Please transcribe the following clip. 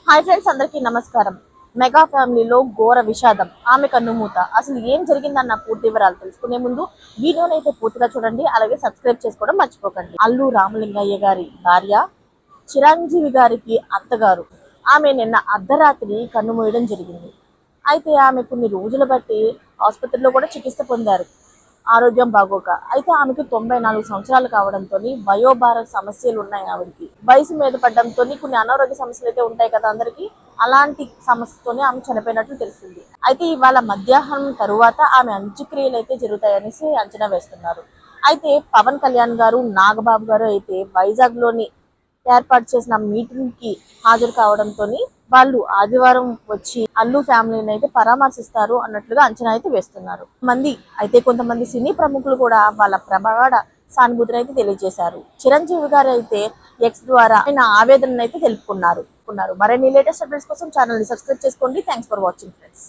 Hi friends, అందరికీ నమస్కారం. Mega ఫ్యామిలీలో ఘోర విషాదం, ఆమె కన్నుమూత. అసలు ఏం జరిగిందన్న పూర్తి వివరాలు తెలుసుకునే ముందు వీడియోని అయితే పూర్తిగా చూడండి, అలాగే సబ్స్క్రైబ్ చేసుకోవడం మర్చిపోకండి. అల్లు రామలింగయ్య గారి భార్య, చిరంజీవి గారికి అత్తగారు ఆమె నిన్న అర్ధరాత్రి కన్నుమూయడం జరిగింది. అయితే ఆమె కొన్ని రోజులు బట్టి ఆసుపత్రిలో కూడా చికిత్స పొందారు, ఆరోగ్యం బాగోక. అయితే ఆమెకు 94 సంవత్సరాలు కావడంతో వయోభార సమస్యలు ఉన్నాయి. ఆవిడకి వయసు మీద పడడంతో కొన్ని అనారోగ్య సమస్యలు అయితే ఉంటాయి కదా అందరికి, అలాంటి సమస్యతోనే ఆమె చనిపోయినట్లు తెలిసింది. అయితే ఇవాళ మధ్యాహ్నం తరువాత ఆమె అంత్యక్రియలు అయితే జరుగుతాయనేసి అంచనా వేస్తున్నారు. అయితే పవన్ కళ్యాణ్ గారు, నాగబాబు గారు అయితే వైజాగ్ లోని ఏర్పాటు చేసిన మీటింగ్ కి హాజరు కావడంతో వాళ్ళు ఆదివారం వచ్చి అల్లు ఫ్యామిలీని అయితే పరామర్శిస్తారు అన్నట్లుగా అంచనా అయితే వేస్తున్నారు. కొంతమంది సినీ ప్రముఖులు కూడా వాళ్ళ ప్రగాఢ సానుభూతిని అయితే తెలియజేశారు. చిరంజీవి గారు అయితే ఎక్స్ ద్వారా ఆయన ఆవేదనను అయితే తెలుపుకున్నారు. మరిన్ని లేటెస్ట్ అప్డేట్స్ కోసం ఛానల్ ని సబ్స్క్రైబ్ చేసుకోండి. Thanks for watching friends.